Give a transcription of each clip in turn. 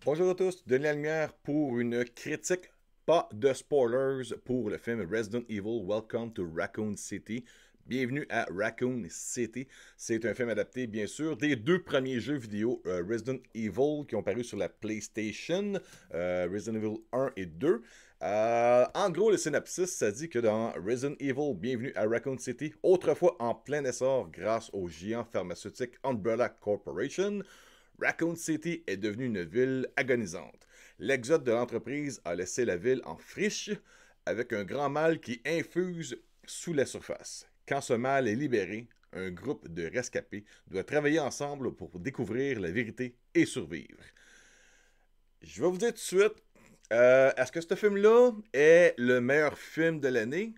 Bonjour à tous, Denis Lumière pour une critique, pas de spoilers, pour le film Resident Evil Welcome to Raccoon City. Bienvenue à Raccoon City. C'est un film adapté, bien sûr, des deux premiers jeux vidéo Resident Evil qui ont paru sur la PlayStation, Resident Evil 1 et 2. En gros, le synopsis, ça dit que dans Resident Evil, bienvenue à Raccoon City, autrefois en plein essor grâce au géant pharmaceutique Umbrella Corporation, Raccoon City est devenue une ville agonisante. L'exode de l'entreprise a laissé la ville en friche, avec un grand mal qui infuse sous la surface. Quand ce mal est libéré, un groupe de rescapés doit travailler ensemble pour découvrir la vérité et survivre. Je vais vous dire tout de suite, est-ce que ce film-là est le meilleur film de l'année?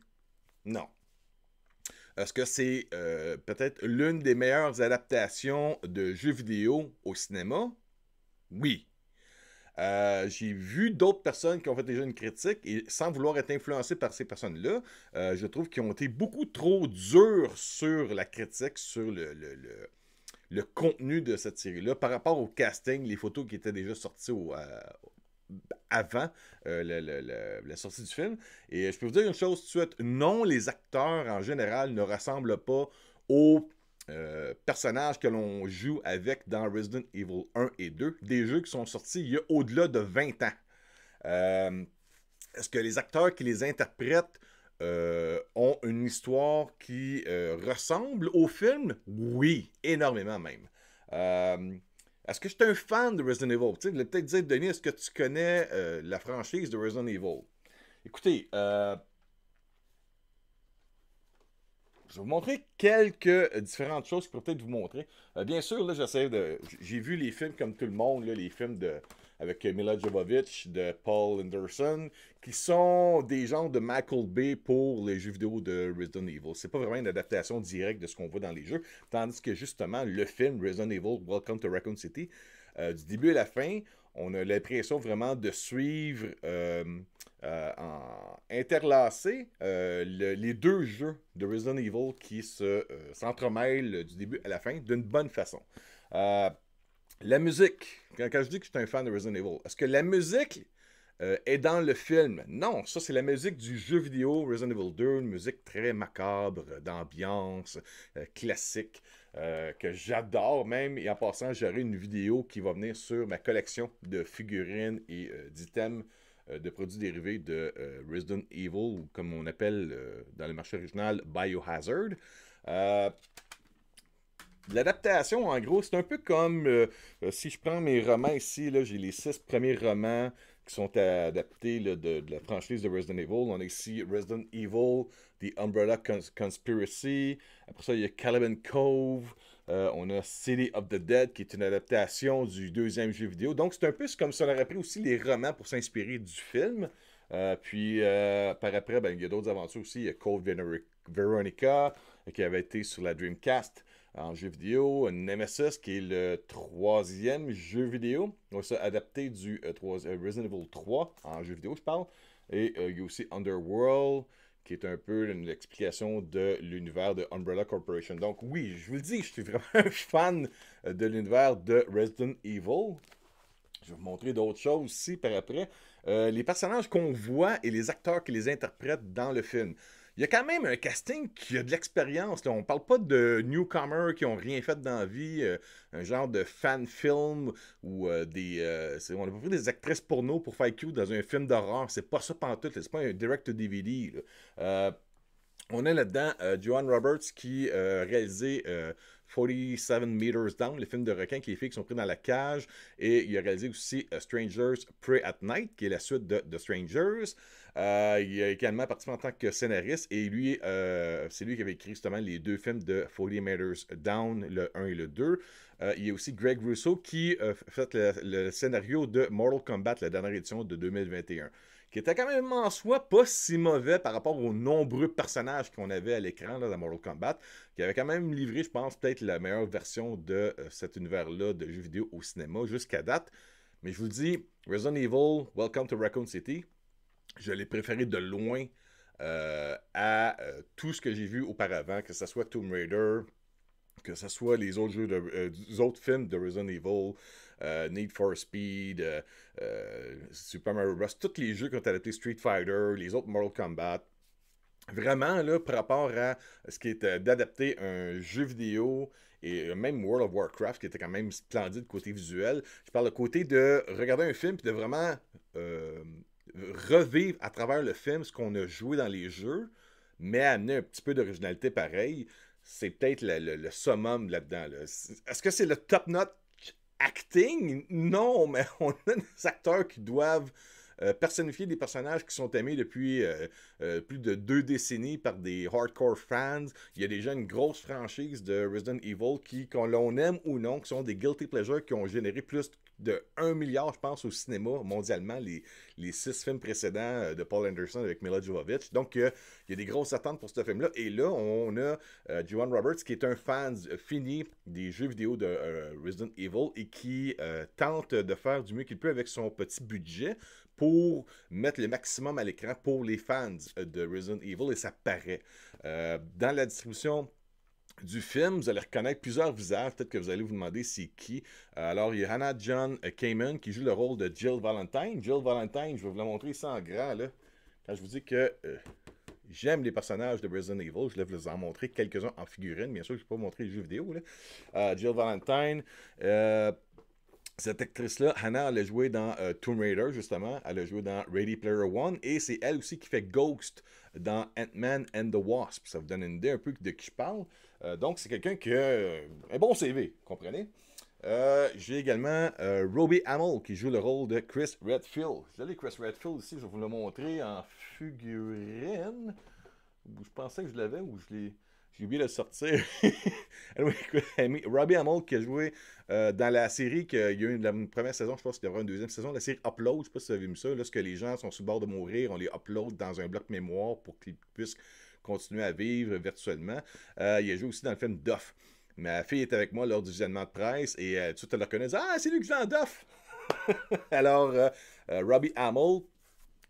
Non. Est-ce que c'est peut-être l'une des meilleures adaptations de jeux vidéo au cinéma? Oui. J'ai vu d'autres personnes qui ont fait déjà une critique et sans vouloir être influencé par ces personnes-là, je trouve qu'ils ont été beaucoup trop durs sur la critique, sur le contenu de cette série-là par rapport au casting, les photos qui étaient déjà sorties avant la sortie du film. Et je peux vous dire une chose tout de suite, non, les acteurs en général ne ressemblent pas aux personnages que l'on joue avec dans Resident Evil 1 et 2, des jeux qui sont sortis il y a au-delà de 20 ans. Est-ce que les acteurs qui les interprètent ont une histoire qui ressemble au film? Oui, énormément même. Est-ce que je suis un fan de Resident Evil? Tu sais, je vais peut-être dire, Denis, est-ce que tu connais la franchise de Resident Evil? Écoutez, je vais vous montrer quelques différentes choses que je peux peut-être vous montrer. Bien sûr, là, j'essaie de. J'ai vu les films comme tout le monde, là, les films avec Mila Jovovich, de Paul Anderson, qui sont des genres de Michael Bay pour les jeux vidéo de Resident Evil. C'est pas vraiment une adaptation directe de ce qu'on voit dans les jeux, tandis que justement, le film Resident Evil Welcome to Raccoon City, du début à la fin, on a l'impression vraiment de suivre interlacer les deux jeux de Resident Evil qui s'entremêlent du début à la fin d'une bonne façon. La musique, quand je dis que je suis un fan de Resident Evil, est-ce que la musique est dans le film? Non, ça c'est la musique du jeu vidéo Resident Evil 2, une musique très macabre, d'ambiance, classique, que j'adore même. Et en passant, j'aurai une vidéo qui va venir sur ma collection de figurines et d'items de produits dérivés de Resident Evil, ou comme on appelle dans le marché original, Biohazard. Euh, L'adaptation, en gros, c'est un peu comme si je prends mes romans ici, là, j'ai les 6 premiers romans qui sont adaptés là, de la franchise de Resident Evil. On a ici Resident Evil, The Umbrella Conspiracy. Après ça, il y a Caliban Cove. On a City of the Dead, qui est une adaptation du deuxième jeu vidéo. Donc, c'est un peu comme si on aurait pris aussi les romans pour s'inspirer du film. Par après, ben, il y a d'autres aventures aussi. Il y a Code Veronica, qui avait été sur la Dreamcast en jeu vidéo, Nemesis, qui est le troisième jeu vidéo. On s'est adapté du Resident Evil 3 en jeu vidéo, je parle. Et il y a aussi Underworld, qui est un peu une explication de l'univers de Umbrella Corporation. Donc oui, je vous le dis, je suis vraiment un fan de l'univers de Resident Evil. Je vais vous montrer d'autres choses aussi par après. Les personnages qu'on voit et les acteurs qui les interprètent dans le film. Il y a quand même un casting qui a de l'expérience. On ne parle pas de newcomers qui n'ont rien fait dans la vie, un genre de fan film ou on n'a pas pris des actrices porno pour faire cute dans un film d'horreur. C'est pas ça pantoute, c'est pas un direct-to-DVD. On a là-dedans Joanne Roberts qui a réalisé 47 Meters Down, le film de requin qui les filles qui sont pris dans la cage. Et il a réalisé aussi Strangers Pray at Night, qui est la suite de Strangers. Il a également participé en tant que scénariste. Et lui, c'est lui qui avait écrit justement les deux films de 40 Meters Down, le 1 et le 2. Il y a aussi Greg Russo qui a fait le scénario de Mortal Kombat, la dernière édition de 2021, qui était quand même en soi pas si mauvais par rapport aux nombreux personnages qu'on avait à l'écran dans Mortal Kombat, qui avait quand même livré, je pense, peut-être la meilleure version de cet univers-là de jeux vidéo au cinéma jusqu'à date. Mais je vous dis, Resident Evil, Welcome to Raccoon City, je l'ai préféré de loin à tout ce que j'ai vu auparavant, que ce soit Tomb Raider, Que ce soit les autres les autres films de Resident Evil, Need for Speed, Super Mario Bros., tous les jeux qui ont adapté Street Fighter, les autres Mortal Kombat. Vraiment, là, par rapport à ce qui est d'adapter un jeu vidéo et même World of Warcraft, qui était quand même splendide côté visuel, je parle de côté de regarder un film et de vraiment euh, revivre à travers le film ce qu'on a joué dans les jeux, mais amener un petit peu d'originalité pareil. C'est peut-être le summum là-dedans. Là. Est-ce que c'est le top-notch acting? Non, mais on a des acteurs qui doivent personnifier des personnages qui sont aimés depuis plus de 2 décennies par des hardcore fans. Il y a déjà une grosse franchise de Resident Evil qui, qu'on l'on aime ou non, qui sont des guilty pleasures qui ont généré plus de 1 milliard, je pense, au cinéma mondialement, les 6 films précédents de Paul Anderson avec Mila Jovovich. Donc, il y a des grosses attentes pour ce film-là. Et là, on a Joan Roberts, qui est un fan fini des jeux vidéo de Resident Evil et qui tente de faire du mieux qu'il peut avec son petit budget pour mettre le maximum à l'écran pour les fans de Resident Evil, et ça paraît. Dans la distribution du film, vous allez reconnaître plusieurs visages, peut-être que vous allez vous demander c'est qui. Alors, il y a Hannah John Kamen qui joue le rôle de Jill Valentine. Jill Valentine, je vais vous la montrer ici en grand, là. Quand je vous dis que j'aime les personnages de Resident Evil, je vais vous en montrer quelques-uns en figurine. Bien sûr, je ne vais pas vous montrer les jeux vidéo, là. Jill Valentine, cette actrice-là, Hannah, elle a joué dans Tomb Raider, justement. Elle a joué dans Ready Player One. Et c'est elle aussi qui fait Ghost dans Ant-Man and the Wasp. Ça vous donne une idée un peu de qui je parle. Donc, c'est quelqu'un qui a un bon CV, comprenez? J'ai également Robbie Amell qui joue le rôle de Chris Redfield. J'ai Chris Redfield ici, je vais vous le montrer en figurine. Je pensais que je l'avais ou je l'ai... J'ai oublié de le sortir. Robbie Amell qui a joué dans la série qu'il y a eu la première saison, je pense qu'il y aura une deuxième saison, la série Upload, je ne sais pas si vous avez vu ça, lorsque les gens sont sur le bord de mourir, on les upload dans un bloc mémoire pour qu'ils puissent continuer à vivre virtuellement. Il a joué aussi dans le film Duff. Ma fille est avec moi lors du visionnement de presse et tout de suite elle le reconnaît, ah c'est lui qui joue dans Duff! Alors, Robbie Amell.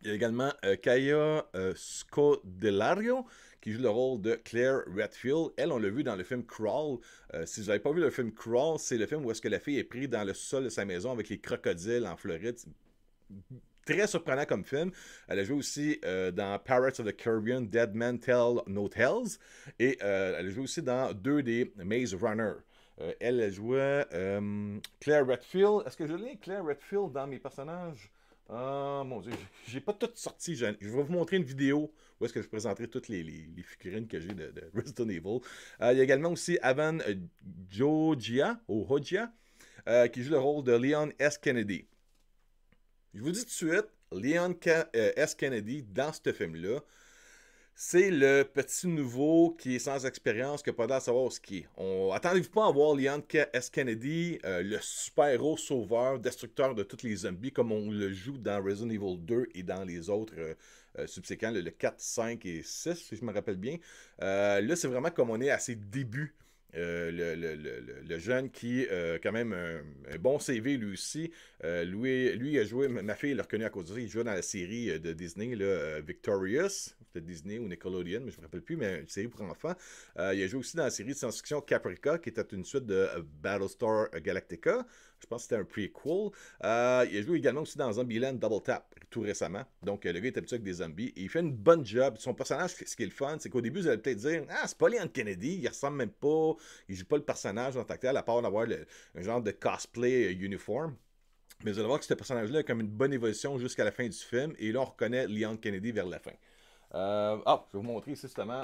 Il y a également Kaya Scodelario qui joue le rôle de Claire Redfield. Elle, on l'a vu dans le film Crawl. Si vous n'avez pas vu le film Crawl, c'est le film où est-ce que la fille est prise dans le sol de sa maison avec les crocodiles en Floride. Très surprenant comme film. Elle a joué aussi dans Pirates of the Caribbean, Dead Men Tell No Tales. Et elle a joué aussi dans 2 des Maze Runner. Elle a joué Claire Redfield. Est-ce que je l'ai, Claire Redfield, dans mes personnages? Ah, mon Dieu, j'ai pas tout sorti. Je vais vous montrer une vidéo où est-ce que je présenterai toutes les figurines que j'ai de Resident Evil. Il y a également aussi Avan Jogia, ou Hogia, qui joue le rôle de Leon S. Kennedy. Je vous dis tout de suite, Leon S. Kennedy, dans ce film-là, c'est le petit nouveau qui est sans expérience, qui n'a pas l'air de savoir ce qu'il est. Attendez-vous pas à voir Leon S. Kennedy, le super-héros sauveur, destructeur de tous les zombies, comme on le joue dans Resident Evil 2 et dans les autres subséquents, le 4, 5 et 6, si je me rappelle bien. Là, c'est vraiment comme on est à ses débuts. Le jeune qui a quand même un bon CV lui aussi. Lui a joué, ma fille l'a reconnu à cause de ça, il jouait dans la série de Disney, là, Victorious, de Disney ou Nickelodeon, mais je ne me rappelle plus, mais une série pour enfants. Il a joué aussi dans la série de science-fiction Caprica, qui était une suite de Battlestar Galactica. Je pense que c'était un prequel. Il a joué également aussi dans Zombieland Double Tap, tout récemment. Donc, le gars est habitué avec des zombies. Et il fait une bonne job. Son personnage, ce qui est le fun, c'est qu'au début, vous allez peut-être dire, ah, c'est pas Leon Kennedy, il ressemble même pas, il joue pas le personnage en tant que tel, à part d'avoir un genre de cosplay uniforme. Mais vous allez voir que ce personnage-là a comme une bonne évolution jusqu'à la fin du film. Et là, on reconnaît Leon Kennedy vers la fin. Je vais vous montrer ici justement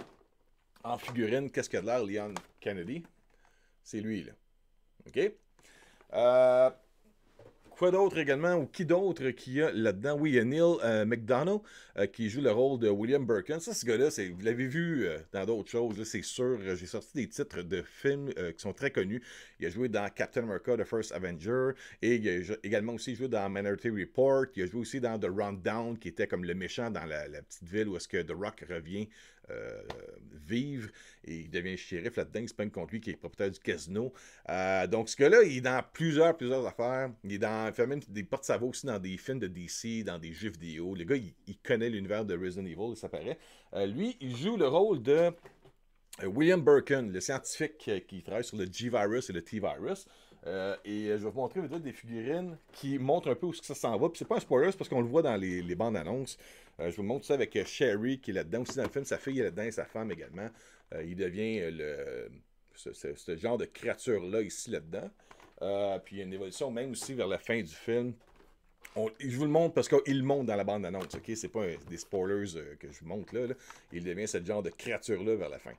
en figurine qu'est-ce qu'il a de l'air Leon Kennedy. C'est lui, là. OK? Quoi d'autre également, ou qui d'autre qu'il y a là-dedans? Oui, il y a Neil McDonough qui joue le rôle de William Birkin. Ça, ce gars-là, vous l'avez vu dans d'autres choses, c'est sûr. J'ai sorti des titres de films qui sont très connus. Il a joué dans Captain America, The First Avenger, et il a également aussi joué dans Minority Report. Il a joué aussi dans The Rundown, qui était comme le méchant dans la petite ville où est-ce que The Rock revient vivre, et il devient shérif là-dedans, il se peint contre lui qui est propriétaire du casino. Donc ce gars-là, il est dans plusieurs affaires. Il fait même des porte-sa-voix aussi dans des films de DC, dans des jeux vidéo. Le gars, il connaît l'univers de Resident Evil, ça paraît. Lui, il joue le rôle de William Birkin, le scientifique qui travaille sur le G-Virus et le T-Virus. Je vais vous montrer des figurines qui montrent un peu où ça s'en va. Puis c'est pas un spoiler, c'est parce qu'on le voit dans les bandes annonces. Je vous montre ça avec Sherry qui est là-dedans aussi dans le film. Sa fille est là-dedans et sa femme également. Il devient ce genre de créature-là ici là-dedans. Puis il y a une évolution même aussi vers la fin du film. Je vous le montre parce qu'il le montre dans la bande-annonce, ok? C'est pas des spoilers que je vous montre là. Il devient ce genre de créature-là vers la fin.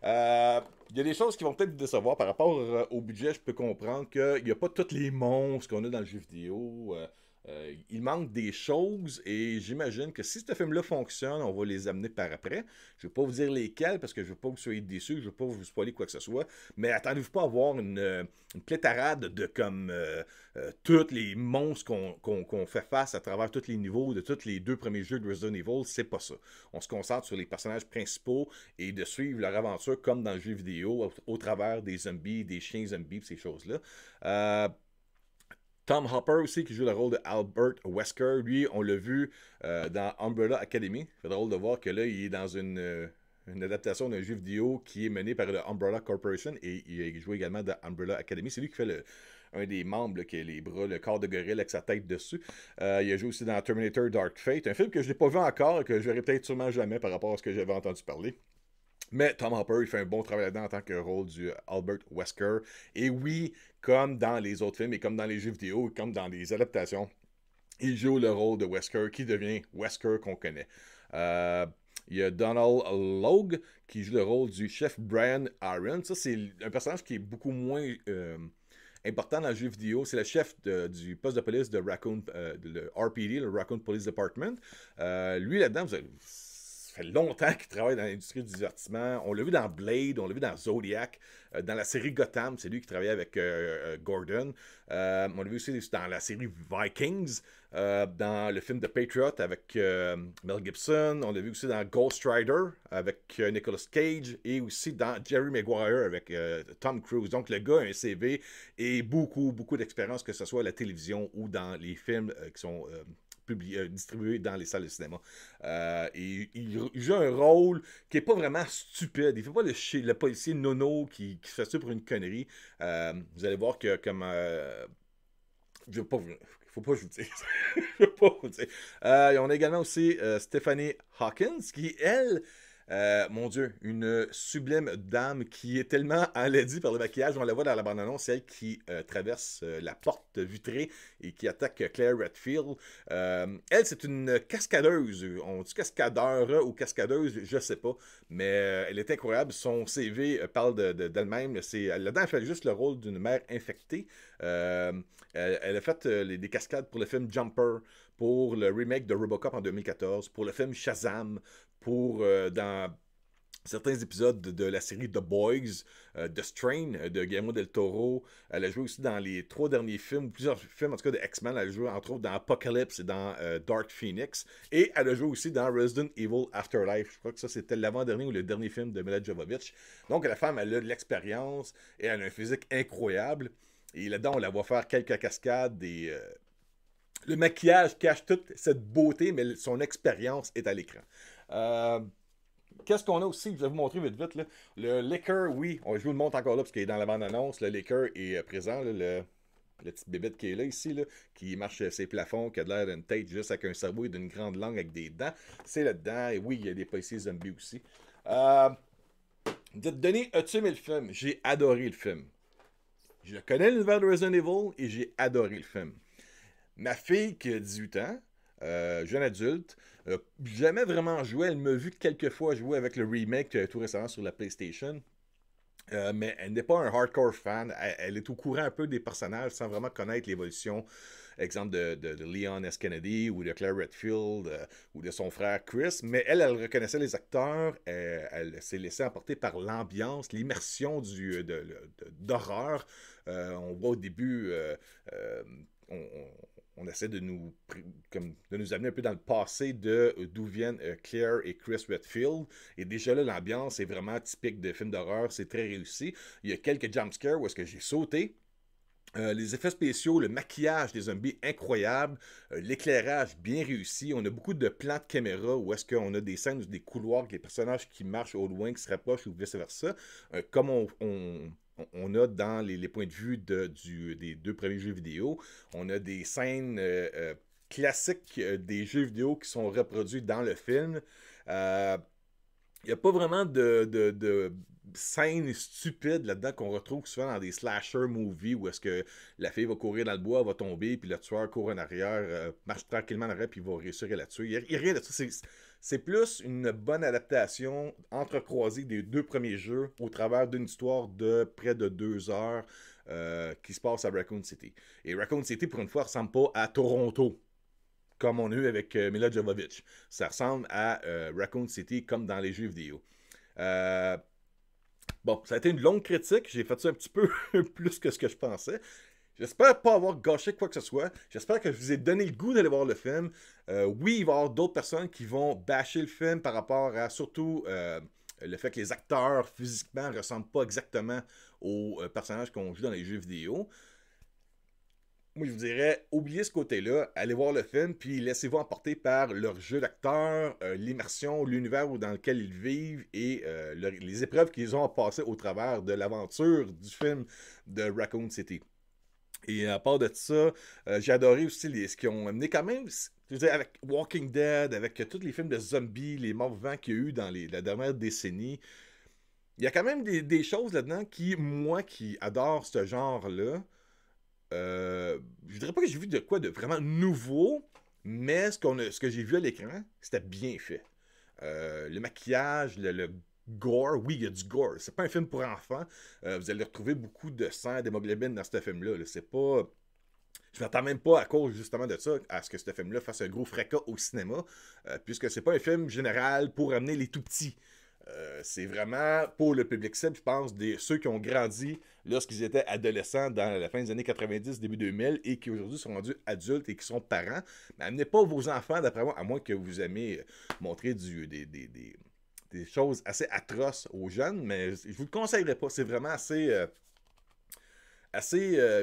Il y a des choses qui vont peut-être vous décevoir par rapport au budget. Je peux comprendre qu'il n'y a pas tous les monstres qu'on a dans le jeu vidéo. Il manque des choses et j'imagine que si ce film-là fonctionne, on va les amener par après. Je ne vais pas vous dire lesquels parce que je ne veux pas que vous soyez déçus, je ne veux pas vous spoiler quoi que ce soit. Mais attendez-vous pas à avoir une plétarade de comme tous les monstres qu'on fait face à travers tous les niveaux de tous les deux premiers jeux de Resident Evil. C'est pas ça. On se concentre sur les personnages principaux et de suivre leur aventure comme dans le jeu vidéo au travers des zombies, des chiens zombies, ces choses-là. Tom Hopper aussi, qui joue le rôle de Albert Wesker, lui, on l'a vu dans Umbrella Academy. C'est drôle de voir que là, il est dans une adaptation d'un jeu vidéo qui est mené par le Umbrella Corporation et il joue également dans Umbrella Academy. C'est lui qui fait un des membres là, qui a les bras, le corps de gorille avec sa tête dessus. Il a joué aussi dans Terminator Dark Fate, un film que je n'ai pas vu encore et que je verrai peut-être sûrement jamais par rapport à ce que j'avais entendu parler. Mais Tom Hopper, il fait un bon travail là-dedans en tant que rôle du Albert Wesker. Et oui, comme dans les autres films et comme dans les jeux vidéo et comme dans les adaptations, il joue le rôle de Wesker qui devient Wesker qu'on connaît. Il y a Donald Logue qui joue le rôle du chef Brian Aaron. Ça, c'est un personnage qui est beaucoup moins important dans le jeu vidéo. C'est le chef du poste de police de Raccoon, le RPD, le Raccoon Police Department. Lui, là-dedans, ça fait longtemps qu'il travaille dans l'industrie du divertissement. On l'a vu dans Blade, on l'a vu dans Zodiac, dans la série Gotham, c'est lui qui travaillait avec Gordon. On l'a vu aussi dans la série Vikings, dans le film The Patriot avec Mel Gibson. On l'a vu aussi dans Ghost Rider avec Nicolas Cage et aussi dans Jerry Maguire avec Tom Cruise. Donc le gars a un CV et beaucoup d'expérience, que ce soit à la télévision ou dans les films qui sont distribué dans les salles de cinéma. Et il joue un rôle qui n'est pas vraiment stupide. Il ne fait pas le policier nono qui se fait ça pour une connerie. Vous allez voir que comme... je ne faut pas que je vous dise. Je ne veux pas vous dire. On a également aussi Stephanie Hawkins qui, elle, mon Dieu, une sublime dame qui est tellement enlaidie par le maquillage. On la voit dans la bande-annonce, c'est elle qui traverse la porte vitrée et qui attaque Claire Redfield. Elle, c'est une cascadeuse. On dit cascadeur ou cascadeuse, je sais pas. Mais elle est incroyable. Son CV parle d'elle-même. Là-dedans, elle fait juste le rôle d'une mère infectée. Elle a fait des cascades pour le film Jumper, pour le remake de Robocop en 2014, pour le film Shazam, pour dans certains épisodes de la série The Boys, The Strain de Guillermo del Toro. Elle a joué aussi dans les 3 derniers films, plusieurs films en tout cas de X-Men. Elle a joué entre autres dans Apocalypse et dans Dark Phoenix. Et elle a joué aussi dans Resident Evil Afterlife. Je crois que ça c'était l'avant-dernier ou le dernier film de Mila Jovovich. Donc la femme, elle a de l'expérience et elle a un physique incroyable. Et là-dedans, on la voit faire quelques cascades et le maquillage cache toute cette beauté, mais son expérience est à l'écran. Qu'est-ce qu'on a aussi? Je vais vous montrer vite vite. Là. Le liquor, oui, je vous le montre encore là parce qu'il est dans la bande-annonce. Le liquor est présent. Là, le petit bébête qui est là ici, là, qui marche ses plafonds, qui a l'air d'une tête juste avec un cerveau et d'une grande langue avec des dents. C'est là-dedans. Et oui, il y a des policiers zombies aussi. Denis, as-tu aimé le film? J'ai adoré le film. Je connais l'univers de Resident Evil et j'ai adoré le film. Ma fille qui a 18 ans, jeune adulte, jamais vraiment joué. Elle m'a vu quelques fois jouer avec le remake tout récemment sur la PlayStation. Mais elle n'est pas un hardcore fan. Elle est au courant un peu des personnages sans vraiment connaître l'évolution. Exemple de Leon S. Kennedy ou de Claire Redfield ou de son frère Chris. Mais elle reconnaissait les acteurs. Elle s'est laissée emporter par l'ambiance, l'immersion d'horreur. On voit au début... on essaie de nous amener un peu dans le passé d'où viennent Claire et Chris Redfield. Et déjà là, l'ambiance est vraiment typique de film d'horreur. C'est très réussi. Il y a quelques jumpscares où est-ce que j'ai sauté. Les effets spéciaux, le maquillage des zombies incroyable, l'éclairage bien réussi. On a beaucoup de plans de caméra où est-ce qu'on a des scènes, des couloirs avec les personnages qui marchent au loin, qui se rapprochent ou vice-versa. Comme on a dans les points de vue des deux premiers jeux vidéo. On a des scènes classiques des jeux vidéo qui sont reproduits dans le film. Il n'y a pas vraiment de scènes stupides là-dedans qu'on retrouve souvent dans des slasher movies où est-ce que la fille va courir dans le bois, va tomber, puis le tueur court en arrière, marche tranquillement en arrière, puis il va réussir à la tuer. Il n'y a rien de ça. C'est plus une bonne adaptation entrecroisée des deux premiers jeux au travers d'une histoire de près de 2 heures qui se passe à Raccoon City. Et Raccoon City, pour une fois, ressemble pas à Toronto comme on a eu avec Mila Jovovich. Ça ressemble à Raccoon City comme dans les jeux vidéo. Bon, ça a été une longue critique. J'ai fait ça un petit peu plus que ce que je pensais. J'espère pas avoir gâché quoi que ce soit. J'espère que je vous ai donné le goût d'aller voir le film. Oui, il va y avoir d'autres personnes qui vont bâcher le film par rapport à surtout le fait que les acteurs physiquement ne ressemblent pas exactement aux personnages qu'on joue dans les jeux vidéo. Moi, je vous dirais, oubliez ce côté-là, allez voir le film, puis laissez-vous emporter par leur jeu d'acteur, l'immersion, l'univers dans lequel ils vivent et les épreuves qu'ils ont à passer au travers de l'aventure du film de Raccoon City. Et à part de ça, j'ai adoré aussi ce qu'ils ont amené quand même, je veux dire, avec Walking Dead, avec tous les films de zombies, les morts vivants qu'il y a eu dans la dernière décennie. Il y a quand même des choses là-dedans qui, moi qui adore ce genre-là, je dirais pas que j'ai vu de quoi de vraiment nouveau, mais ce que j'ai vu à l'écran, c'était bien fait. Le maquillage, le gore, oui, il y a du gore. C'est pas un film pour enfants. Vous allez retrouver beaucoup de sang, d'hémoglobine dans ce film-là. Là. C'est pas. Je m'attends même pas à cause justement de ça, à ce que ce film-là fasse un gros fracas au cinéma, puisque c'est pas un film général pour amener les tout petits. C'est vraiment pour le public cible, je pense, ceux qui ont grandi lorsqu'ils étaient adolescents dans la fin des années 90, début 2000 et qui aujourd'hui sont rendus adultes et qui sont parents. Mais amenez pas vos enfants, d'après moi, à moins que vous aimez montrer des choses assez atroces aux jeunes, mais je vous le conseillerais pas. C'est vraiment assez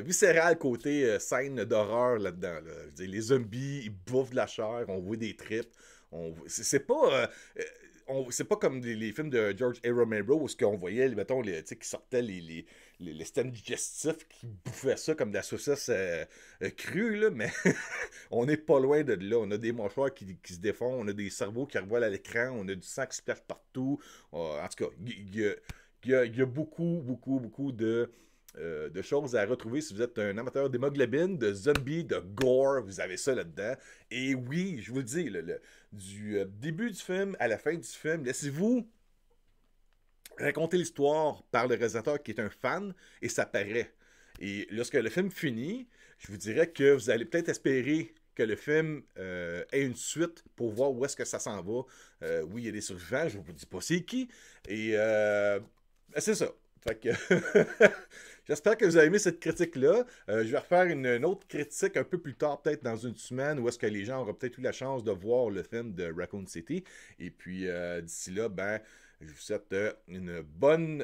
viscéral côté scène d'horreur là-dedans. Là. Je veux dire, les zombies, ils bouffent de la chair, on voit des tripes. C'est pas. C'est pas comme les films de George A. Romero où on voyait, mettons, qui sortaient les systèmes digestifs qui bouffaient ça comme de la saucisse crue, là, mais on n'est pas loin de là. On a des mâchoires qui se défont, on a des cerveaux qui revolent à l'écran, on a du sang qui se plache partout. En tout cas, il y a beaucoup, beaucoup, beaucoup de choses à retrouver si vous êtes un amateur d'hémoglobine, de zombies, de gore, vous avez ça là-dedans. Et oui, je vous le dis, du début du film à la fin du film, laissez-vous raconter l'histoire par le réalisateur qui est un fan et ça paraît. Et lorsque le film finit, je vous dirais que vous allez peut-être espérer que le film ait une suite pour voir où est-ce que ça s'en va. Oui, il y a des survivants, je ne vous dis pas c'est qui. Et c'est ça. Fait que j'espère que vous avez aimé cette critique-là. Je vais refaire une autre critique un peu plus tard, peut-être dans une semaine, où est-ce que les gens auront peut-être eu la chance de voir le film de Raccoon City. Et puis d'ici là, ben, je vous souhaite une bonne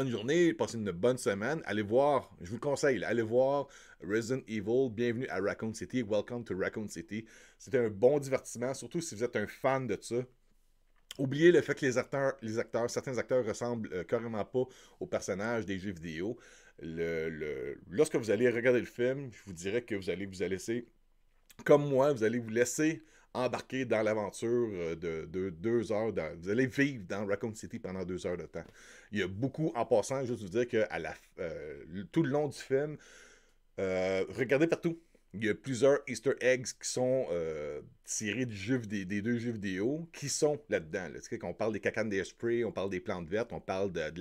journée, passez une bonne semaine. Allez voir, je vous le conseille, là, allez voir Resident Evil. Bienvenue à Raccoon City. Welcome to Raccoon City. C'était un bon divertissement, surtout si vous êtes un fan de ça. Oubliez le fait que certains acteurs ressemblent carrément pas aux personnages des jeux vidéo. Lorsque vous allez regarder le film, je vous dirais que vous allez vous laisser, comme moi, vous allez vous laisser embarquer dans l'aventure de 2 heures. Vous allez vivre dans Raccoon City pendant 2 heures de temps. Il y a beaucoup, en passant, juste vous dire que tout le long du film, regardez partout. Il y a plusieurs Easter eggs qui sont tirés des deux jeux vidéo qui sont là-dedans. Là. Tu sais, qu'on parle des cacanes des sprays, on parle des plantes vertes, on parle de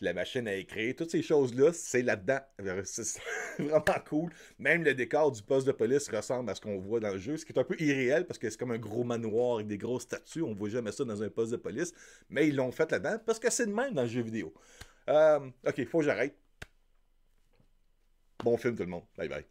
la machine à écrire. Toutes ces choses-là, c'est là-dedans. C'est vraiment cool. Même le décor du poste de police ressemble à ce qu'on voit dans le jeu, ce qui est un peu irréel parce que c'est comme un gros manoir avec des grosses statues. On ne voit jamais ça dans un poste de police. Mais ils l'ont fait là-dedans parce que c'est de même dans le jeu vidéo. Ok, faut que j'arrête. Bon film tout le monde. Bye bye.